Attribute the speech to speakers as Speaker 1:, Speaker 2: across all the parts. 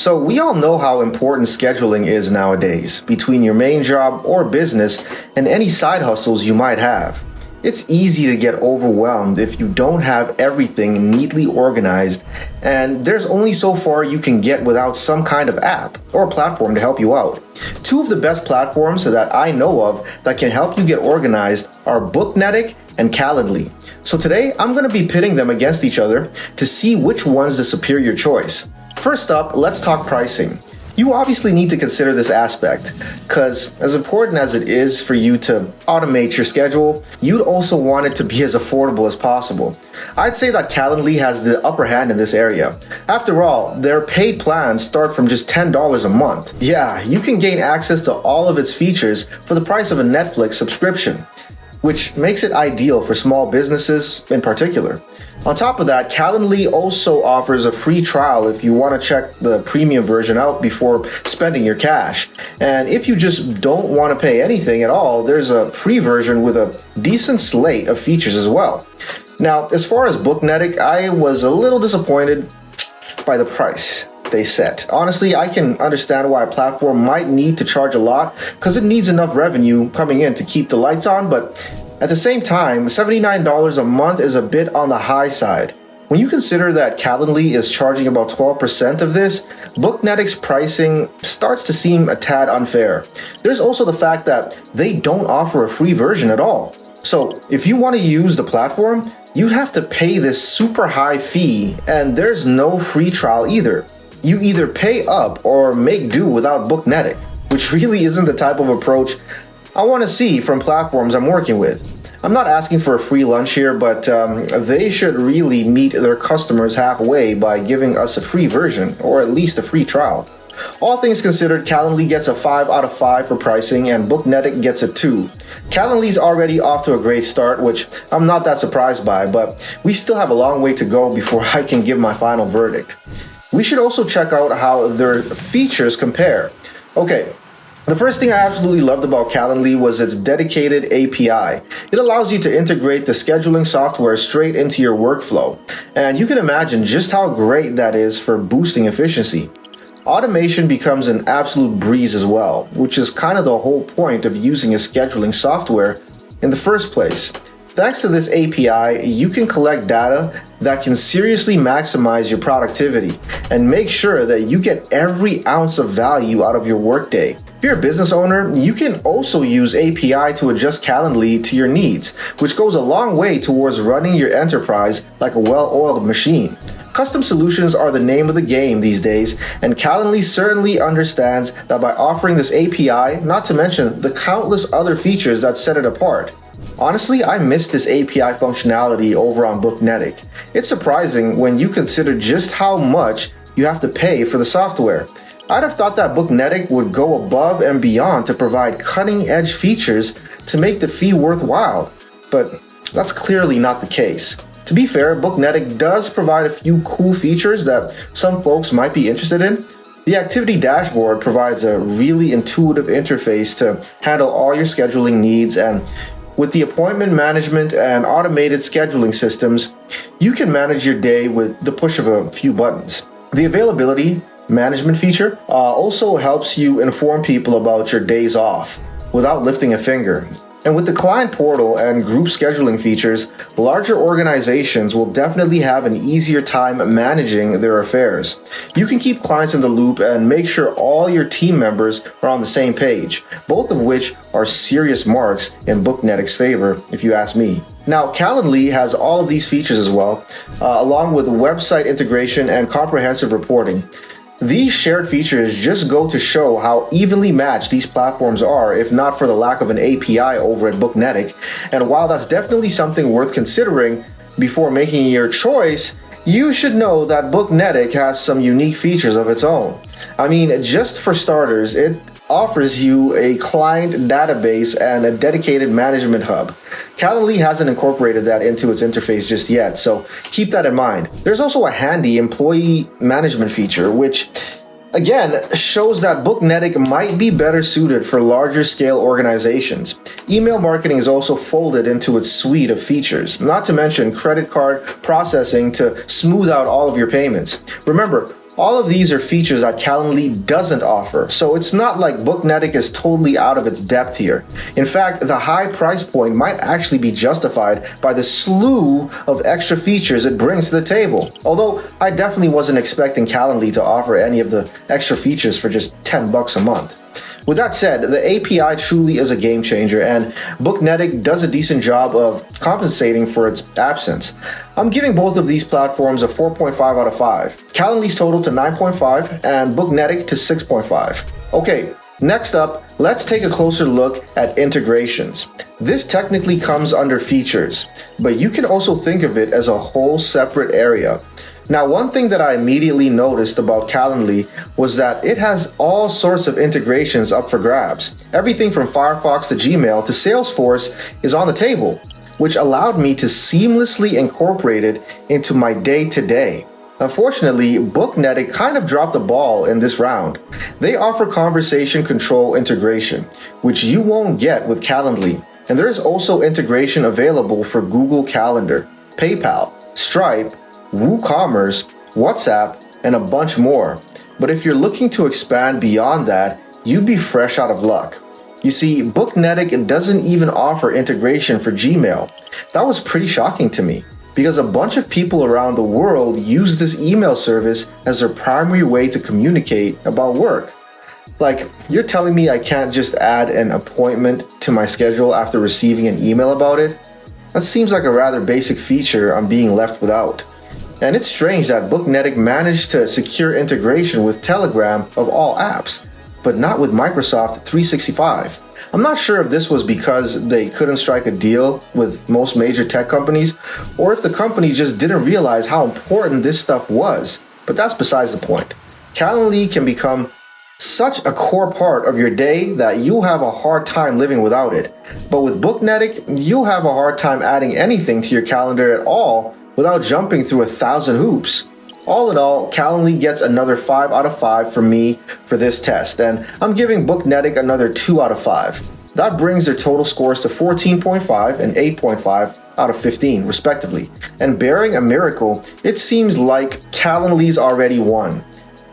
Speaker 1: So we all know how important scheduling is nowadays, between your main job or business and any side hustles you might have. It's easy to get overwhelmed if you don't have everything neatly organized, and there's only so far you can get without some kind of app or platform to help you out. Two of the best platforms that I know of that can help you get organized are Booknetic and Calendly. So today I'm going to be pitting them against each other to see which one's the superior choice. First up, let's talk pricing. You obviously need to consider this aspect, because as important as it is for you to automate your schedule, you'd also want it to be as affordable as possible. I'd say that Calendly has the upper hand in this area. After all, their paid plans start from just $10 a month. Yeah, you can gain access to all of its features for the price of a Netflix subscription, which makes it ideal for small businesses in particular. On top of that, Calendly also offers a free trial if you want to check the premium version out before spending your cash. And if you just don't want to pay anything at all, there's a free version with a decent slate of features as well. Now, as far as Booknetic, I was a little disappointed by the price they set. Honestly, I can understand why a platform might need to charge a lot because it needs enough revenue coming in to keep the lights on, but at the same time, $79 a month is a bit on the high side. When you consider that Calendly is charging about 12% of this, Booknetic's pricing starts to seem a tad unfair. There's also the fact that they don't offer a free version at all. So if you want to use the platform, you'd have to pay this super high fee, and there's no free trial either. You either pay up or make do without Booknetic, which really isn't the type of approach I want to see from platforms I'm working with. I'm not asking for a free lunch here, but they should really meet their customers halfway by giving us a free version, or at least a free trial. All things considered, Calendly gets a 5 out of 5 for pricing, and Booknetic gets a 2. Calendly's already off to a great start, which I'm not that surprised by, but we still have a long way to go before I can give my final verdict. We should also check out how their features compare. Okay, the first thing I absolutely loved about Calendly was its dedicated API. It allows you to integrate the scheduling software straight into your workflow, and you can imagine just how great that is for boosting efficiency. Automation becomes an absolute breeze as well, which is kind of the whole point of using a scheduling software in the first place. Thanks to this API, you can collect data that can seriously maximize your productivity and make sure that you get every ounce of value out of your workday. If you're a business owner, you can also use API to adjust Calendly to your needs, which goes a long way towards running your enterprise like a well-oiled machine. Custom solutions are the name of the game these days, and Calendly certainly understands that by offering this API, not to mention the countless other features that set it apart. Honestly, I miss this API functionality over on Booknetic. It's surprising when you consider just how much you have to pay for the software. I'd have thought that Booknetic would go above and beyond to provide cutting-edge features to make the fee worthwhile, but that's clearly not the case. To be fair, Booknetic does provide a few cool features that some folks might be interested in. The activity dashboard provides a really intuitive interface to handle all your scheduling needs, and with the appointment management and automated scheduling systems, you can manage your day with the push of a few buttons. The availability management feature also helps you inform people about your days off without lifting a finger. And with the client portal and group scheduling features, larger organizations will definitely have an easier time managing their affairs. You can keep clients in the loop and make sure all your team members are on the same page, both of which are serious marks in Booknetic's favor, if you ask me. Now, Calendly has all of these features as well, along with website integration and comprehensive reporting. These shared features just go to show how evenly matched these platforms are, if not for the lack of an API over at Booknetic. And while that's definitely something worth considering before making your choice, you should know that Booknetic has some unique features of its own. I mean, just for starters, it offers you a client database and a dedicated management hub. Calendly hasn't incorporated that into its interface just yet, so keep that in mind. There's also a handy employee management feature, which again shows that Booknetic might be better suited for larger scale organizations. Email marketing is also folded into its suite of features, not to mention credit card processing to smooth out all of your payments. Remember, All of these are features that Calendly doesn't offer, so it's not like Booknetic is totally out of its depth here. In fact, the high price point might actually be justified by the slew of extra features it brings to the table. Although I definitely wasn't expecting Calendly to offer any of the extra features for just $10 a month. With that said, the API truly is a game changer, and Booknetic does a decent job of compensating for its absence. I'm giving both of these platforms a 4.5 out of 5. Calendly's total to 9.5 and Booknetic to 6.5. Okay, next up, let's take a closer look at integrations. This technically comes under features, but you can also think of it as a whole separate area. Now, one thing that I immediately noticed about Calendly was that it has all sorts of integrations up for grabs. Everything from Firefox to Gmail to Salesforce is on the table, which allowed me to seamlessly incorporate it into my day-to-day. Unfortunately, Booknetic kind of dropped the ball in this round. They offer conversation control integration, which you won't get with Calendly. And there is also integration available for Google Calendar, PayPal, Stripe, WooCommerce, WhatsApp, and a bunch more. But if you're looking to expand beyond that, you'd be fresh out of luck. You see, Booknetic doesn't even offer integration for Gmail. That was pretty shocking to me, because a bunch of people around the world use this email service as their primary way to communicate about work. Like, you're telling me I can't just add an appointment to my schedule after receiving an email about it? That seems like a rather basic feature I'm being left without. And it's strange that Booknetic managed to secure integration with Telegram of all apps, but not with Microsoft 365. I'm not sure if this was because they couldn't strike a deal with most major tech companies, or if the company just didn't realize how important this stuff was, but that's besides the point. Calendly can become such a core part of your day that you'll have a hard time living without it. But with Booknetic, you'll have a hard time adding anything to your calendar at all without jumping through 1,000 hoops. All in all, Calendly gets another 5 out of 5 from me for this test, and I'm giving Booknetic another 2 out of 5. That brings their total scores to 14.5 and 8.5 out of 15, respectively. And barring a miracle, it seems like Calendly's already won.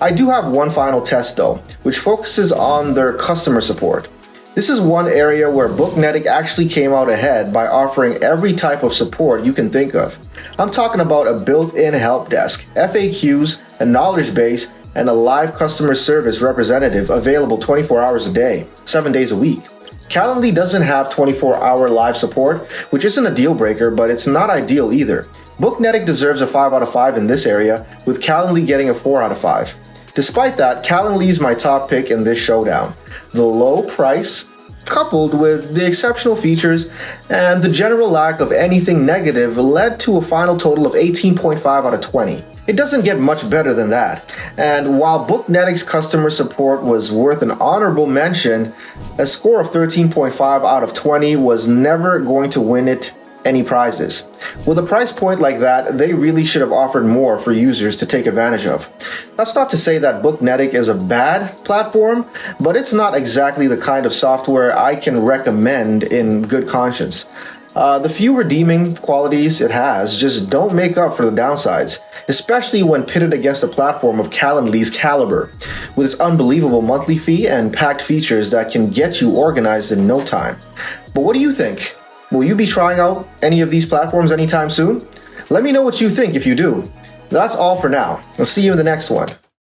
Speaker 1: I do have one final test though, which focuses on their customer support. This is one area where Booknetic actually came out ahead by offering every type of support you can think of. I'm talking about a built-in help desk, FAQs, a knowledge base, and a live customer service representative available 24 hours a day, 7 days a week. Calendly doesn't have 24-hour live support, which isn't a deal breaker, but it's not ideal either. Booknetic deserves a 5 out of 5 in this area, with Calendly getting a 4 out of 5. Despite that, Calendly is my top pick in this showdown. The low price, coupled with the exceptional features and the general lack of anything negative, led to a final total of 18.5 out of 20. It doesn't get much better than that. And while Booknetic's customer support was worth an honorable mention, a score of 13.5 out of 20 was never going to win it any prizes. With a price point like that, they really should have offered more for users to take advantage of. That's not to say that Booknetic is a bad platform, but it's not exactly the kind of software I can recommend in good conscience. The few redeeming qualities it has just don't make up for the downsides, especially when pitted against a platform of Calendly's caliber, with its unbelievable monthly fee and packed features that can get you organized in no time. But what do you think? Will you be trying out any of these platforms anytime soon? Let me know what you think if you do. That's all for now. I'll see you in the next one.